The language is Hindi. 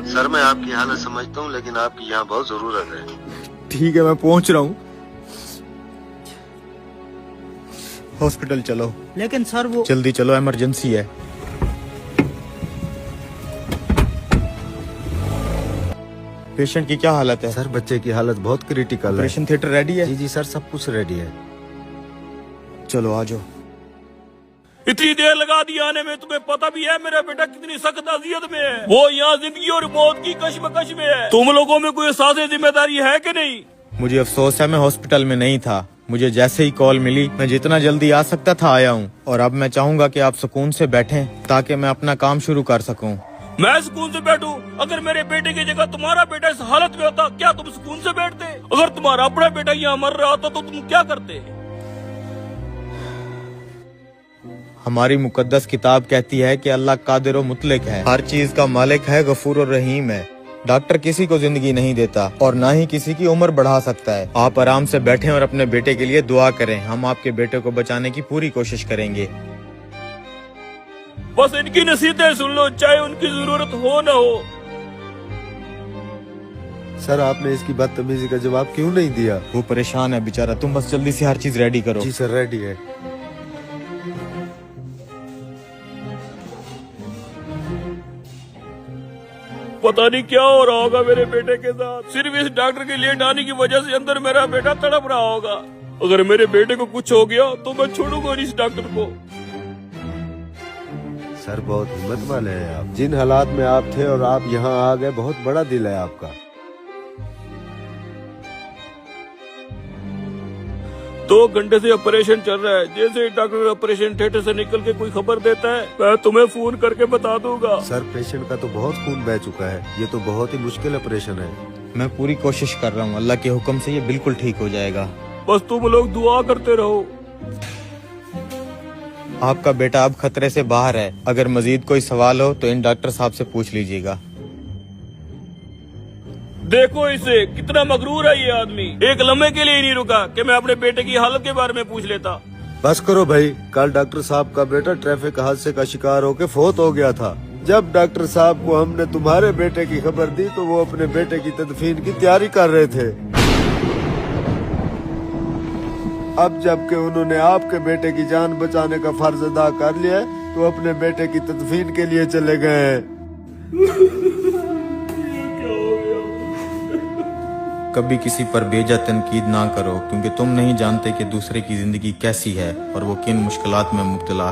सर मैं आपकी हालत समझता हूँ, लेकिन आपकी यहाँ बहुत जरूरत है। ठीक है, मैं पहुंच रहा हूँ। हॉस्पिटल चलो। लेकिन सर वो जल्दी चलो, इमरजेंसी है। पेशेंट की क्या हालत है? सर बच्चे की हालत बहुत क्रिटिकल है। ऑपरेशन थिएटर रेडी है? जी जी सर, सब कुछ रेडी है। चलो आ जाओ। इतनी देर लगा दी आने में, तुम्हें पता भी है मेरा बेटा कितनी सख्त अजियत में है। वो यहाँ जिंदगी और मौत की कश्मकश में है। तुम लोगों में कोई एहसास जिम्मेदारी है कि नहीं? मुझे अफसोस है, मैं हॉस्पिटल में नहीं था। मुझे जैसे ही कॉल मिली, मैं जितना जल्दी आ सकता था आया हूँ। और अब मैं चाहूंगा कि आप सुकून से बैठें ताकि मैं अपना काम शुरू कर सकूं। मैं सुकून से बैठूं? अगर मेरे बेटे की जगह तुम्हारा बेटा इस हालत में होता, क्या तुम सुकून से बैठते? अगर तुम्हारा अपना बेटा यहाँ मर रहा होता तो तुम क्या करते? हमारी मुकद्दस किताब कहती है कि अल्लाह कादिर और मुतलक है, हर चीज का मालिक है, गफूर और रहीम है। डॉक्टर किसी को जिंदगी नहीं देता और ना ही किसी की उम्र बढ़ा सकता है। आप आराम से बैठें और अपने बेटे के लिए दुआ करें। हम आपके बेटे को बचाने की पूरी कोशिश करेंगे। बस इनकी नसीहतें सुन लो, चाहे उनकी जरूरत हो न हो। सर आपने इसकी बदतमीजी का जवाब क्यों नहीं दिया? वो परेशान है बेचारा, तुम बस जल्दी से हर चीज रेडी करो। जी सर, रेडी है। पता नहीं क्या हो रहा होगा मेरे बेटे के साथ। सिर्फ इस डॉक्टर के लेट आने की वजह से अंदर मेरा बेटा तड़प रहा होगा। अगर मेरे बेटे को कुछ हो गया तो मैं छोड़ूंगा इस डॉक्टर को। सर बहुत हिम्मत वाले हैं आप। जिन हालात में आप थे और आप यहाँ आ गए, बहुत बड़ा दिल है आपका। 2 घंटे से ऑपरेशन चल रहा है। जैसे ही डॉक्टर ऑपरेशन थिएटर से निकल के कोई खबर देता है, मैं तुम्हें फोन करके बता दूंगा। सर पेशेंट का तो बहुत खून बह चुका है, ये तो बहुत ही मुश्किल ऑपरेशन है। मैं पूरी कोशिश कर रहा हूँ, अल्लाह के हुक्म से ये बिल्कुल ठीक हो जाएगा। बस तुम लोग दुआ करते रहो। आपका बेटा अब खतरे से बाहर है। अगर मजीद कोई सवाल हो तो इन डॉक्टर साहब से पूछ लीजिएगा। देखो इसे, कितना मगरूर है ये आदमी। एक लम्हे के लिए ही नहीं रुका कि मैं अपने बेटे की हालत के बारे में पूछ लेता। बस करो भाई, कल डॉक्टर साहब का बेटा ट्रैफिक हादसे का शिकार होकर फौत हो गया था। जब डॉक्टर साहब को हमने तुम्हारे बेटे की खबर दी तो वो अपने बेटे की तदफीन की तैयारी कर रहे थे। अब जबकि उन्होंने आपके बेटे की जान बचाने का फर्ज अदा कर लिया है, तो अपने बेटे की तदफीन के लिए चले गए हैं। कभी किसी पर बेजा तनकीद ना करो, क्योंकि तुम नहीं जानते कि दूसरे की जिंदगी कैसी है और वो किन मुश्किलात में मुब्तला है।